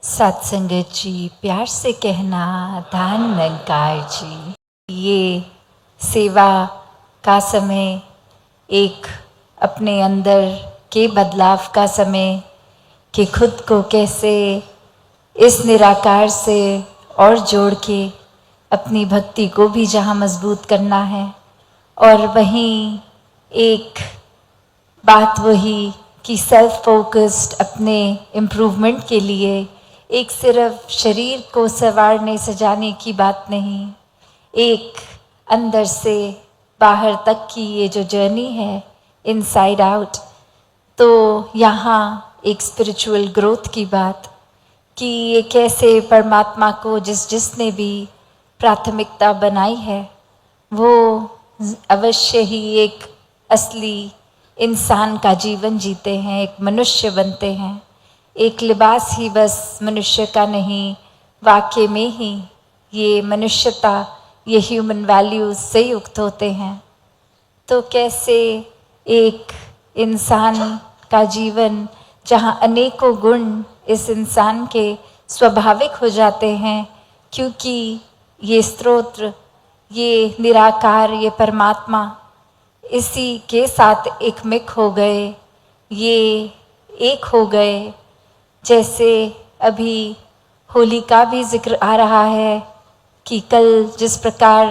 सत्संगत जी, प्यार से कहना धान निरंकार जी। ये सेवा का समय, एक अपने अंदर के बदलाव का समय, कि खुद को कैसे इस निराकार से और जोड़ के अपनी भक्ति को भी जहाँ मजबूत करना है, और वहीं एक बात वही कि सेल्फ फोकस्ड अपने इम्प्रूवमेंट के लिए एक सिर्फ शरीर को संवारने सजाने की बात नहीं, एक अंदर से बाहर तक की ये जो जर्नी है इनसाइड आउट, तो यहाँ एक स्पिरिचुअल ग्रोथ की बात कि ये कैसे परमात्मा को जिसने भी प्राथमिकता बनाई है वो अवश्य ही एक असली इंसान का जीवन जीते हैं, एक मनुष्य बनते हैं। एक लिबास ही बस मनुष्य का नहीं, वाक्य में ही ये मनुष्यता, ये ह्यूमन वैल्यूज से युक्त होते हैं। तो कैसे एक इंसान का जीवन जहाँ अनेकों गुण इस इंसान के स्वाभाविक हो जाते हैं, क्योंकि ये स्तोत्र, ये निराकार, ये परमात्मा इसी के साथ एकमिक हो गए, ये एक हो गए। जैसे अभी होली का भी जिक्र आ रहा है कि कल जिस प्रकार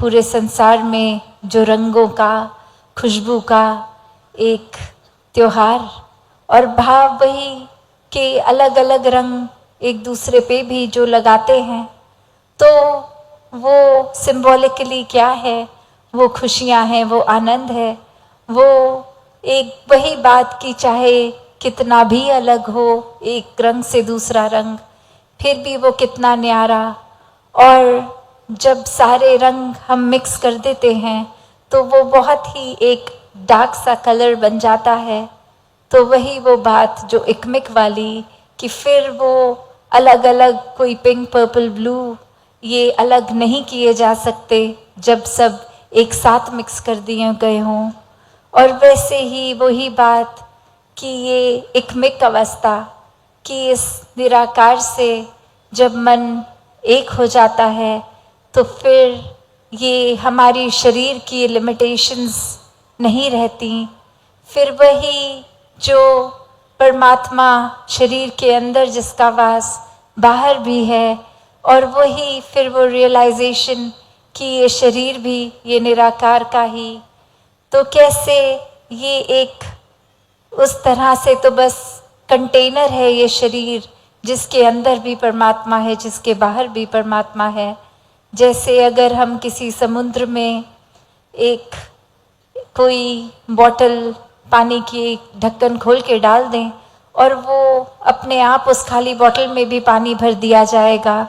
पूरे संसार में जो रंगों का, खुशबू का एक त्योहार और भाव वही के अलग अलग रंग एक दूसरे पे भी जो लगाते हैं, तो वो सिंबॉलिकली क्या है, वो खुशियाँ हैं, वो आनंद है, वो एक वही बात की चाहे कितना भी अलग हो एक रंग से दूसरा रंग, फिर भी वो कितना न्यारा। और जब सारे रंग हम मिक्स कर देते हैं तो वो बहुत ही एक डार्क सा कलर बन जाता है। तो वही वो बात जो एकमिक वाली कि फिर वो अलग अलग कोई पिंक, पर्पल, ब्लू ये अलग नहीं किए जा सकते जब सब एक साथ मिक्स कर दिए गए हों। और वैसे ही वही बात कि ये एकमिक अवस्था, कि इस निराकार से जब मन एक हो जाता है तो फिर ये हमारी शरीर की लिमिटेशंस नहीं रहती। फिर वही जो परमात्मा शरीर के अंदर जिसका वास बाहर भी है, और वही फिर वो रियलाइजेशन कि ये शरीर भी ये निराकार का ही। तो कैसे ये एक उस तरह से तो बस कंटेनर है ये शरीर, जिसके अंदर भी परमात्मा है, जिसके बाहर भी परमात्मा है। जैसे अगर हम किसी समुद्र में एक कोई बॉटल पानी की ढक्कन खोल के डाल दें और वो अपने आप उस खाली बॉटल में भी पानी भर दिया जाएगा,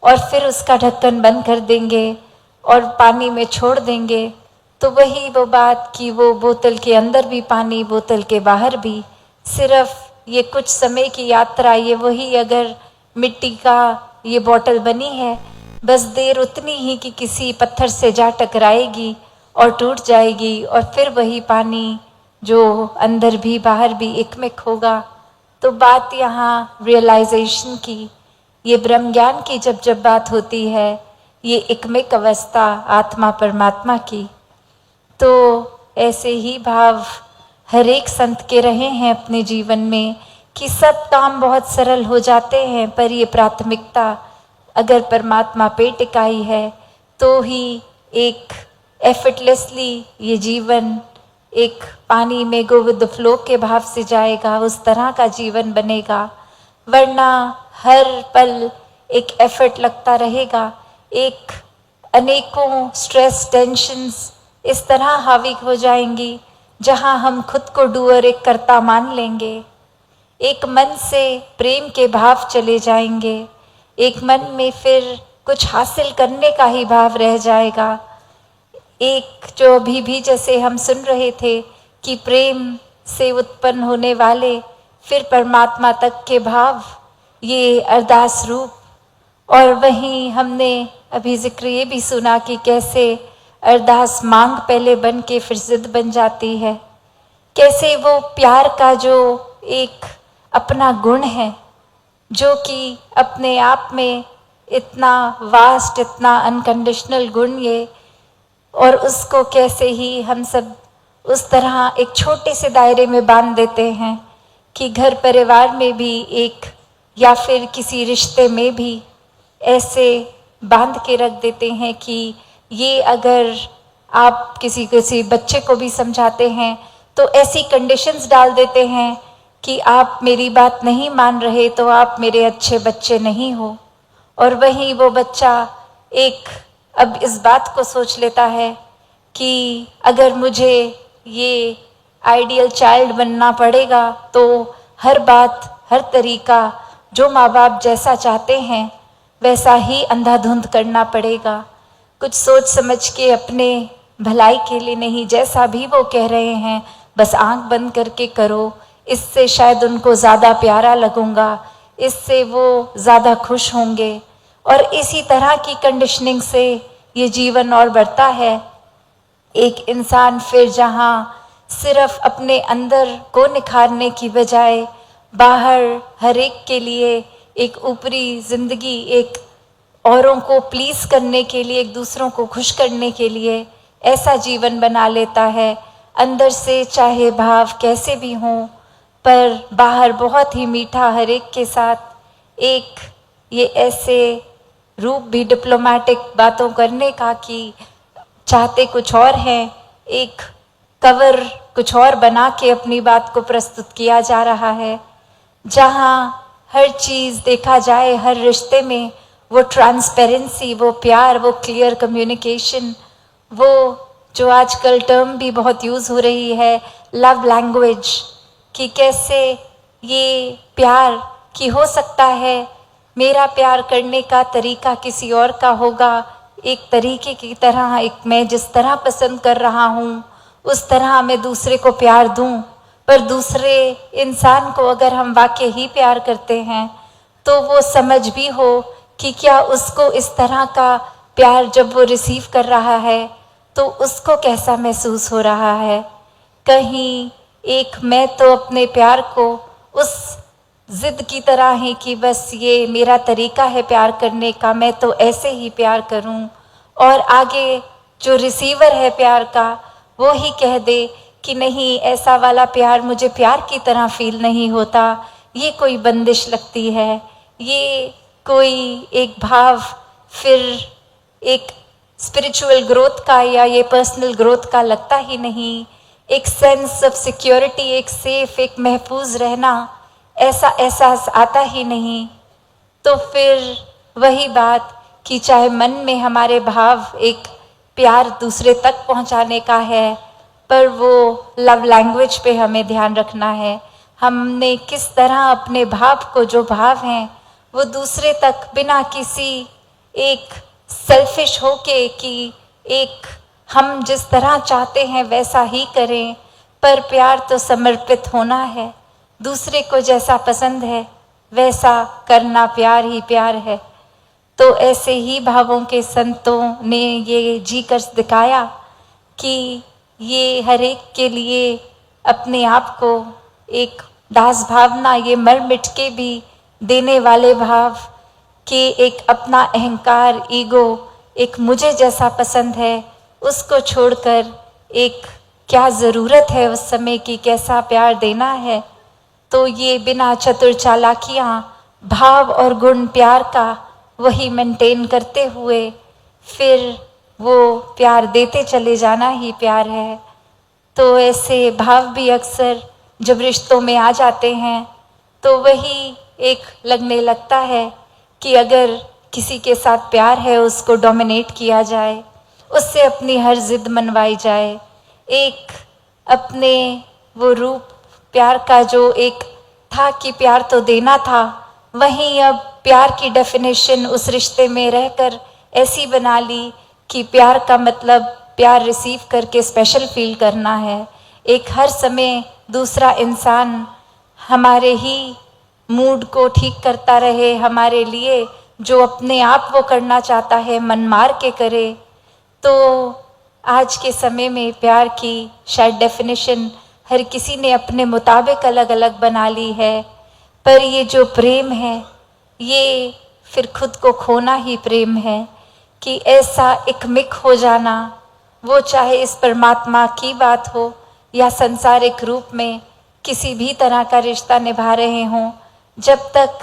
और फिर उसका ढक्कन बंद कर देंगे और पानी में छोड़ देंगे, तो वही वो बात कि वो बोतल के अंदर भी पानी, बोतल के बाहर भी, सिर्फ ये कुछ समय की यात्रा। ये वही अगर मिट्टी का ये बॉटल बनी है, बस देर उतनी ही कि किसी पत्थर से जा टकराएगी और टूट जाएगी, और फिर वही पानी जो अंदर भी बाहर भी एकमिक होगा। तो बात यहाँ रियलाइजेशन की, ये ब्रह्म ज्ञान की जब बात होती है, ये एकमिक अवस्था आत्मा परमात्मा की, तो ऐसे ही भाव हर एक संत के रहे हैं अपने जीवन में कि सब काम बहुत सरल हो जाते हैं, पर ये प्राथमिकता अगर परमात्मा पे टिकाई है तो ही एक एफर्टलेसली ये जीवन एक पानी में गो विद द फ्लो के भाव से जाएगा, उस तरह का जीवन बनेगा। वरना हर पल एक एफर्ट लगता रहेगा, एक अनेकों स्ट्रेस, टेंशन्स इस तरह हावी हो जाएंगी जहां हम खुद को डूअर एक कर्ता मान लेंगे। एक मन से प्रेम के भाव चले जाएंगे, एक मन में फिर कुछ हासिल करने का ही भाव रह जाएगा। एक जो अभी भी जैसे हम सुन रहे थे कि प्रेम से उत्पन्न होने वाले फिर परमात्मा तक के भाव, ये अरदास रूप। और वहीं हमने अभी जिक्र ये भी सुना कि कैसे अरदास मांग पहले बन के फिर जिद बन जाती है, कैसे वो प्यार का जो एक अपना गुण है जो कि अपने आप में इतना वास्ट, इतना अनकंडीशनल गुण ये, और उसको कैसे ही हम सब उस तरह एक छोटे से दायरे में बांध देते हैं कि घर परिवार में भी एक, या फिर किसी रिश्ते में भी ऐसे बांध के रख देते हैं कि ये अगर आप किसी बच्चे को भी समझाते हैं तो ऐसी कंडीशंस डाल देते हैं कि आप मेरी बात नहीं मान रहे तो आप मेरे अच्छे बच्चे नहीं हो। और वहीं वो बच्चा एक अब इस बात को सोच लेता है कि अगर मुझे ये आइडियल चाइल्ड बनना पड़ेगा तो हर बात, हर तरीका जो माँ बाप जैसा चाहते हैं वैसा ही अंधाधुंध करना पड़ेगा, कुछ सोच समझ के अपने भलाई के लिए नहीं, जैसा भी वो कह रहे हैं बस आंख बंद करके करो, इससे शायद उनको ज़्यादा प्यारा लगूंगा, इससे वो ज़्यादा खुश होंगे। और इसी तरह की कंडीशनिंग से ये जीवन और बढ़ता है। एक इंसान फिर जहाँ सिर्फ अपने अंदर को निखारने की बजाय बाहर हर एक के लिए एक ऊपरी जिंदगी, एक औरों को प्लीज़ करने के लिए, एक दूसरों को खुश करने के लिए ऐसा जीवन बना लेता है। अंदर से चाहे भाव कैसे भी हों पर बाहर बहुत ही मीठा हर एक के साथ एक ये ऐसे रूप भी डिप्लोमेटिक बातों करने का कि चाहते कुछ और हैं, एक कवर कुछ और बना के अपनी बात को प्रस्तुत किया जा रहा है। जहाँ हर चीज़ देखा जाए, हर रिश्ते में वो ट्रांसपेरेंसी, वो प्यार, वो क्लियर कम्युनिकेशन, वो जो आजकल टर्म भी बहुत यूज़ हो रही है लव लैंग्वेज, कि कैसे ये प्यार कि हो सकता है मेरा प्यार करने का तरीका किसी और का होगा, एक तरीके की तरह, एक मैं जिस तरह पसंद कर रहा हूँ उस तरह मैं दूसरे को प्यार दूँ। पर दूसरे इंसान को अगर हम वाकई ही प्यार करते हैं तो वो समझ भी हो कि क्या उसको इस तरह का प्यार जब वो रिसीव कर रहा है तो उसको कैसा महसूस हो रहा है। कहीं एक मैं तो अपने प्यार को उस जिद की तरह ही कि बस ये मेरा तरीका है प्यार करने का, मैं तो ऐसे ही प्यार करूं, और आगे जो रिसीवर है प्यार का वो ही कह दे कि नहीं ऐसा वाला प्यार मुझे प्यार की तरह फील नहीं होता, ये कोई बंदिश लगती है, ये कोई एक भाव फिर एक स्पिरिचुअल ग्रोथ का या ये पर्सनल ग्रोथ का लगता ही नहीं। एक सेंस ऑफ सिक्योरिटी, एक सेफ, एक महफूज रहना, ऐसा एहसास आता ही नहीं। तो फिर वही बात कि चाहे मन में हमारे भाव एक प्यार दूसरे तक पहुंचाने का है, पर वो लव लैंग्वेज पे हमें ध्यान रखना है। हमने किस तरह अपने भाव को, जो भाव हैं वो दूसरे तक बिना किसी एक सेल्फिश होके कि एक हम जिस तरह चाहते हैं वैसा ही करें, पर प्यार तो समर्पित होना है, दूसरे को जैसा पसंद है वैसा करना प्यार ही प्यार है। तो ऐसे ही भावों के संतों ने ये जी कर दिखाया कि ये हर एक के लिए अपने आप को एक दास भावना, ये मर मिट के भी देने वाले भाव कि एक अपना अहंकार, ईगो, एक मुझे जैसा पसंद है उसको छोड़कर एक क्या ज़रूरत है उस समय की, कैसा प्यार देना है। तो ये बिना चतुर चालाकियाँ भाव और गुण प्यार का वही मेंटेन करते हुए फिर वो प्यार देते चले जाना ही प्यार है। तो ऐसे भाव भी अक्सर जब रिश्तों में आ जाते हैं तो वही एक लगने लगता है कि अगर किसी के साथ प्यार है उसको डोमिनेट किया जाए, उससे अपनी हर जिद मनवाई जाए, एक अपने वो रूप प्यार का जो एक था कि प्यार तो देना था, वहीं अब प्यार की डेफिनेशन उस रिश्ते में रहकर ऐसी बना ली कि प्यार का मतलब प्यार रिसीव करके स्पेशल फील करना है। एक हर समय दूसरा इंसान हमारे ही मूड को ठीक करता रहे, हमारे लिए जो अपने आप वो करना चाहता है मन मार के करे। तो आज के समय में प्यार की शायद डेफिनेशन हर किसी ने अपने मुताबिक अलग अलग बना ली है, पर ये जो प्रेम है ये फिर खुद को खोना ही प्रेम है। कि ऐसा एकमिक हो जाना, वो चाहे इस परमात्मा की बात हो या संसारिक रूप में किसी भी तरह का रिश्ता निभा रहे हों, जब तक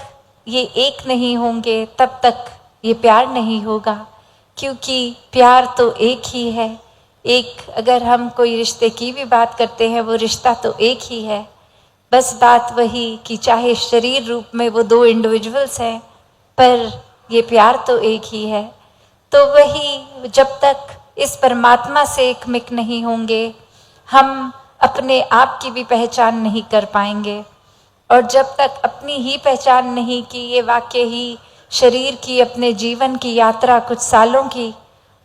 ये एक नहीं होंगे तब तक ये प्यार नहीं होगा। क्योंकि प्यार तो एक ही है। एक अगर हम कोई रिश्ते की भी बात करते हैं, वो रिश्ता तो एक ही है। बस बात वही कि चाहे शरीर रूप में वो दो इंडिविजुअल्स हैं, पर ये प्यार तो एक ही है। तो वही जब तक इस परमात्मा से एकमिक नहीं होंगे, हम अपने आप की भी पहचान नहीं कर पाएंगे। और जब तक अपनी ही पहचान नहीं की, ये वाकई ही शरीर की, अपने जीवन की यात्रा कुछ सालों की,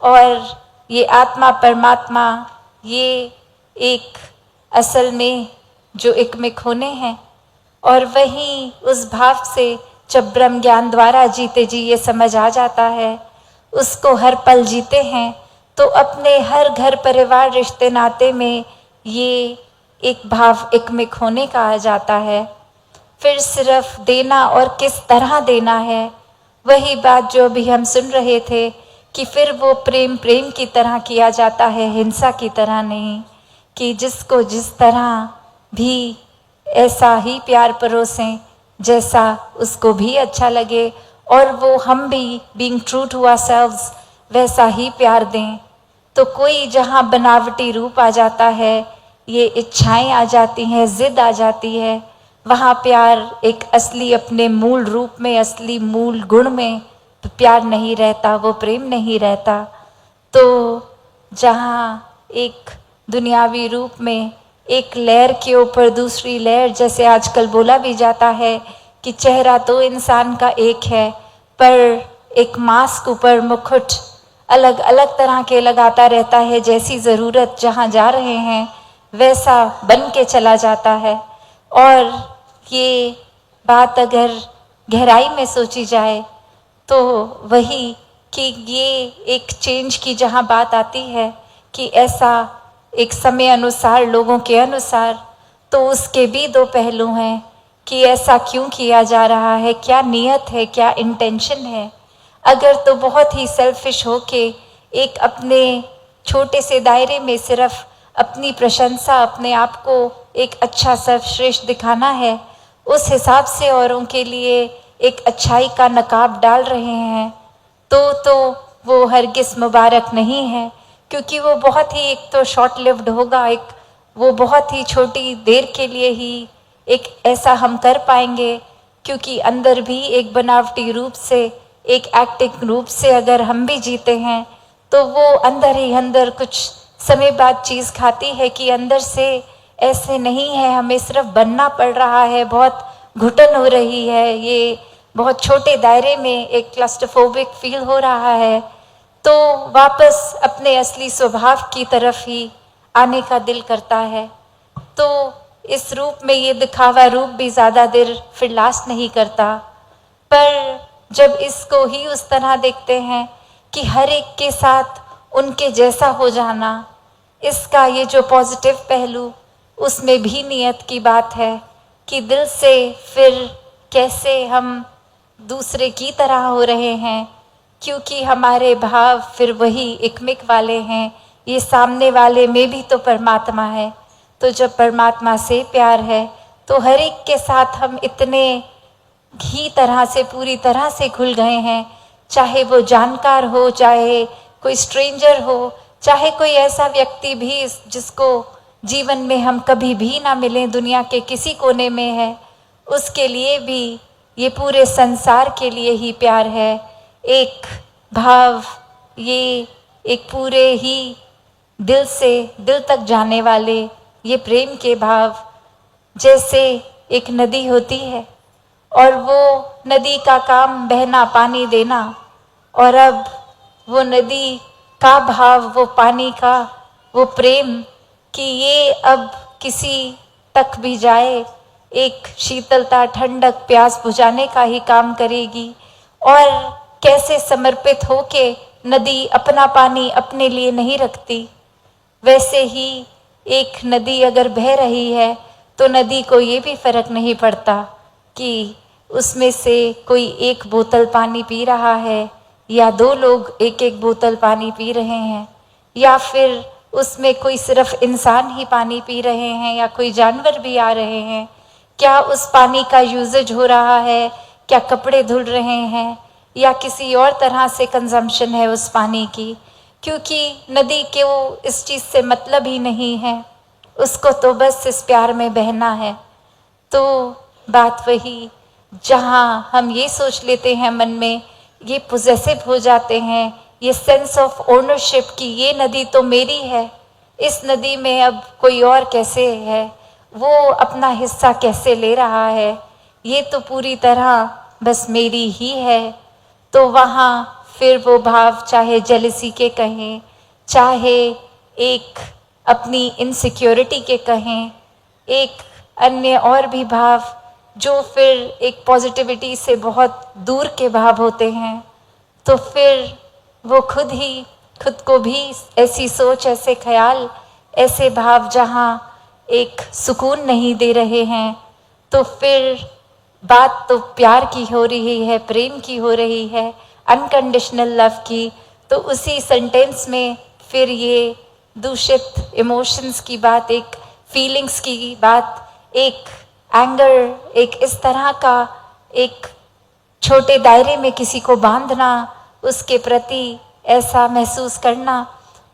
और ये आत्मा परमात्मा, ये एक असल में जो एकमिक होने हैं। और वहीं उस भाव से जब ब्रह्म ज्ञान द्वारा जीते जी ये समझ आ जाता है, उसको हर पल जीते हैं, तो अपने हर घर परिवार रिश्ते नाते में ये एक भाव एकमिक होने का आ जाता है। फिर सिर्फ देना, और किस तरह देना है, वही बात जो अभी हम सुन रहे थे कि फिर वो प्रेम प्रेम की तरह किया जाता है, हिंसा की तरह नहीं। कि जिसको जिस तरह भी ऐसा ही प्यार परोसें जैसा उसको भी अच्छा लगे, और वो हम भी बीइंग ट्रू टू आवरसेल्व्स वैसा ही प्यार दें। तो कोई जहाँ बनावटी रूप आ जाता है, ये इच्छाएं आ जाती हैं, जिद आ जाती है, वहाँ प्यार एक असली अपने मूल रूप में, असली मूल गुण में प्यार नहीं रहता, वो प्रेम नहीं रहता। तो जहाँ एक दुनियावी रूप में एक लेयर के ऊपर दूसरी लेयर, जैसे आजकल बोला भी जाता है कि चेहरा तो इंसान का एक है, पर एक मास्क ऊपर मुकुट अलग अलग तरह के लगाता रहता है, जैसी ज़रूरत जहाँ जा रहे हैं वैसा बन के चला जाता है। और ये बात अगर गहराई में सोची जाए तो वही कि ये एक चेंज की जहाँ बात आती है कि ऐसा एक समय अनुसार, लोगों के अनुसार, तो उसके भी दो पहलू हैं कि ऐसा क्यों किया जा रहा है, क्या नीयत है, क्या इंटेंशन है। अगर तो बहुत ही सेल्फिश हो के एक अपने छोटे से दायरे में सिर्फ अपनी प्रशंसा, अपने आप को एक अच्छा सर्वश्रेष्ठ दिखाना है, उस हिसाब से औरों के लिए एक अच्छाई का नकाब डाल रहे हैं, तो वो हरगिज़ मुबारक नहीं है। क्योंकि वो बहुत ही एक तो शॉर्ट लिव्ड होगा, एक वो बहुत ही छोटी देर के लिए ही एक ऐसा हम कर पाएंगे। क्योंकि अंदर भी एक बनावटी रूप से, एक एक्टिंग रूप से अगर हम भी जीते हैं, तो वो अंदर ही अंदर कुछ समय बाद चीज़ खाती है कि अंदर से ऐसे नहीं है, हमें सिर्फ बनना पड़ रहा है, बहुत घुटन हो रही है, ये बहुत छोटे दायरे में एक क्लस्टरफोबिक फील हो रहा है। तो वापस अपने असली स्वभाव की तरफ ही आने का दिल करता है। तो इस रूप में ये दिखावा रूप भी ज़्यादा देर फिर लास्ट नहीं करता। पर जब इसको ही उस तरह देखते हैं कि हर एक के साथ उनके जैसा हो जाना, इसका ये जो पॉजिटिव पहलू, उसमें भी नियत की बात है कि दिल से फिर कैसे हम दूसरे की तरह हो रहे हैं। क्योंकि हमारे भाव फिर वही एकमिक वाले हैं, ये सामने वाले में भी तो परमात्मा है। तो जब परमात्मा से प्यार है तो हर एक के साथ हम इतने ही तरह से, पूरी तरह से खुल गए हैं, चाहे वो जानकार हो, चाहे कोई स्ट्रेंजर हो, चाहे कोई ऐसा व्यक्ति भी जिसको जीवन में हम कभी भी ना मिलें, दुनिया के किसी कोने में है, उसके लिए भी ये पूरे संसार के लिए ही प्यार है। एक भाव, ये एक पूरे ही दिल से दिल तक जाने वाले ये प्रेम के भाव, जैसे एक नदी होती है और वो नदी का काम बहना, पानी देना, और अब वो नदी का भाव, वो पानी का वो प्रेम कि ये अब किसी तक भी जाए, एक शीतलता, ठंडक, प्यास बुझाने का ही काम करेगी। और कैसे समर्पित होके नदी अपना पानी अपने लिए नहीं रखती, वैसे ही एक नदी अगर बह रही है तो नदी को ये भी फर्क नहीं पड़ता कि उसमें से कोई एक बोतल पानी पी रहा है या दो लोग एक एक बोतल पानी पी रहे हैं, या फिर उसमें कोई सिर्फ इंसान ही पानी पी रहे हैं या कोई जानवर भी आ रहे हैं, क्या उस पानी का यूजेज हो रहा है, क्या कपड़े धुल रहे हैं या किसी और तरह से कंजम्पशन है उस पानी की। क्योंकि नदी के वो इस चीज़ से मतलब ही नहीं है, उसको तो बस इस प्यार में बहना है। तो बात वही, जहाँ हम ये सोच लेते हैं मन में, ये पोजेसिव हो जाते हैं, ये सेंस ऑफ ओनरशिप कि ये नदी तो मेरी है, इस नदी में अब कोई और कैसे है, वो अपना हिस्सा कैसे ले रहा है, ये तो पूरी तरह बस मेरी ही है। तो वहाँ फिर वो भाव चाहे जेलसी के कहें, चाहे एक अपनी इनसिक्योरिटी के कहें, एक अन्य और भी भाव जो फिर एक पॉजिटिविटी से बहुत दूर के भाव होते हैं, तो फिर वो खुद को भी ऐसी सोच, ऐसे ख्याल, ऐसे भाव जहाँ एक सुकून नहीं दे रहे हैं, तो फिर बात तो प्यार की हो रही है, प्रेम की हो रही है, अनकंडीशनल लव की। तो उसी सेंटेंस में फिर ये दूषित इमोशंस की बात, एक फीलिंग्स की बात, एक एंगर, एक इस तरह का एक छोटे दायरे में किसी को बांधना, उसके प्रति ऐसा महसूस करना,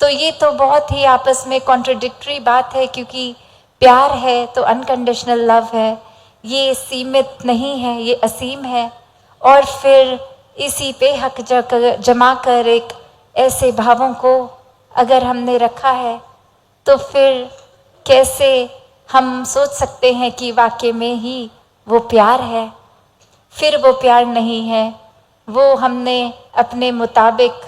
तो ये तो बहुत ही आपस में कॉन्ट्रडिक्टरी बात है। क्योंकि प्यार है तो अनकंडीशनल लव है, ये सीमित नहीं है, ये असीम है। और फिर इसी पे हक जमा कर एक ऐसे भावों को अगर हमने रखा है, तो फिर कैसे हम सोच सकते हैं कि वाकई में ही वो प्यार है। फिर वो प्यार नहीं है, वो हमने अपने मुताबिक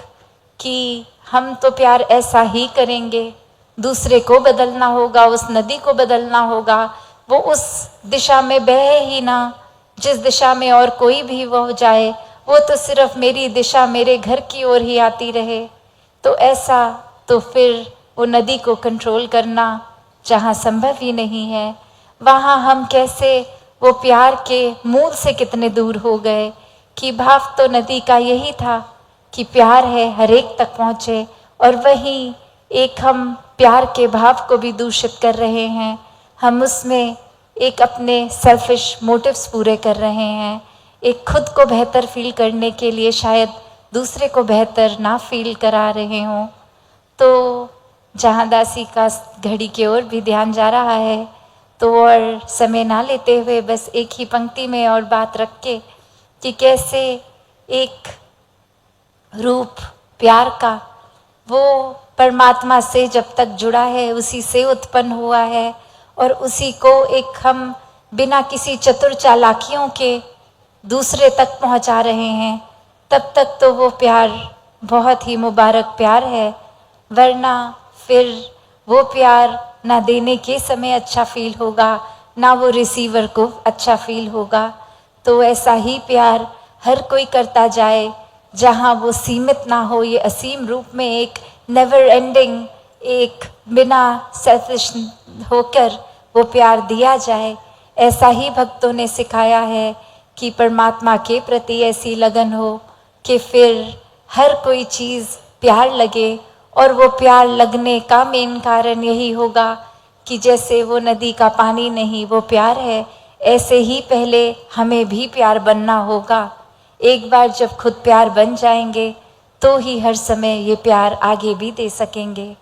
कि हम तो प्यार ऐसा ही करेंगे, दूसरे को बदलना होगा, उस नदी को बदलना होगा, वो उस दिशा में बहे ही ना जिस दिशा में और कोई भी वो हो जाए, वो तो सिर्फ मेरी दिशा, मेरे घर की ओर ही आती रहे। तो ऐसा तो फिर वो नदी को कंट्रोल करना जहाँ संभव ही नहीं है, वहाँ हम कैसे वो प्यार के मूल से कितने दूर हो गए। कि भाव तो नदी का यही था कि प्यार है, हर एक तक पहुँचे, और वहीं एक हम प्यार के भाव को भी दूषित कर रहे हैं। हम उसमें एक अपने सेल्फिश मोटिव्स पूरे कर रहे हैं, एक खुद को बेहतर फील करने के लिए शायद दूसरे को बेहतर ना फील करा रहे हों। तो जहाँ दासी का घड़ी की ओर भी ध्यान जा रहा है, तो और समय ना लेते हुए बस एक ही पंक्ति में और बात रख के कि कैसे एक रूप प्यार का वो परमात्मा से जब तक जुड़ा है, उसी से उत्पन्न हुआ है, और उसी को एक हम बिना किसी चतुर चालाकियों के दूसरे तक पहुंचा रहे हैं, तब तक तो वो प्यार बहुत ही मुबारक प्यार है। वरना फिर वो प्यार ना देने के समय अच्छा फील होगा, ना वो रिसीवर को अच्छा फील होगा। तो ऐसा ही प्यार हर कोई करता जाए, जहाँ वो सीमित ना हो, ये असीम रूप में एक नेवर एंडिंग, एक बिना सेल्फिश होकर वो प्यार दिया जाए। ऐसा ही भक्तों ने सिखाया है कि परमात्मा के प्रति ऐसी लगन हो कि फिर हर कोई चीज़ प्यार लगे, और वो प्यार लगने का मेन कारण यही होगा कि जैसे वो नदी का पानी नहीं, वो प्यार है, ऐसे ही पहले हमें भी प्यार बनना होगा। एक बार जब खुद प्यार बन जाएंगे तो ही हर समय ये प्यार आगे भी दे सकेंगे।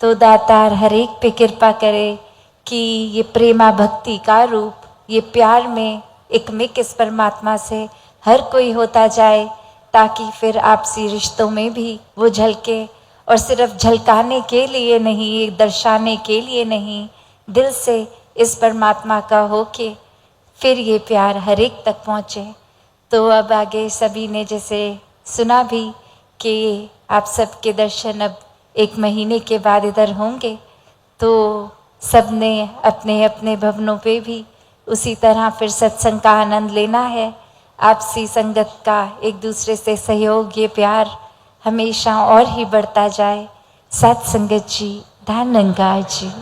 तो दातार हर एक पे कृपा करे कि ये प्रेमा भक्ति का रूप, ये प्यार में एक मिक इस परमात्मा से हर कोई होता जाए, ताकि फिर आपसी रिश्तों में भी वो झलके, और सिर्फ झलकाने के लिए नहीं, दर्शाने के लिए नहीं, दिल से इस परमात्मा का हो के फिर ये प्यार हर एक तक पहुँचे। तो अब आगे सभी ने जैसे सुना भी कि आप सबके दर्शन अब 1 महीने के बाद इधर होंगे, तो सब ने अपने अपने भवनों पे भी उसी तरह फिर सत्संग का आनंद लेना है। आपसी संगत का एक दूसरे से सहयोग, ये प्यार हमेशा और ही बढ़ता जाए। सत्संगत जी, धन्यवाद जी।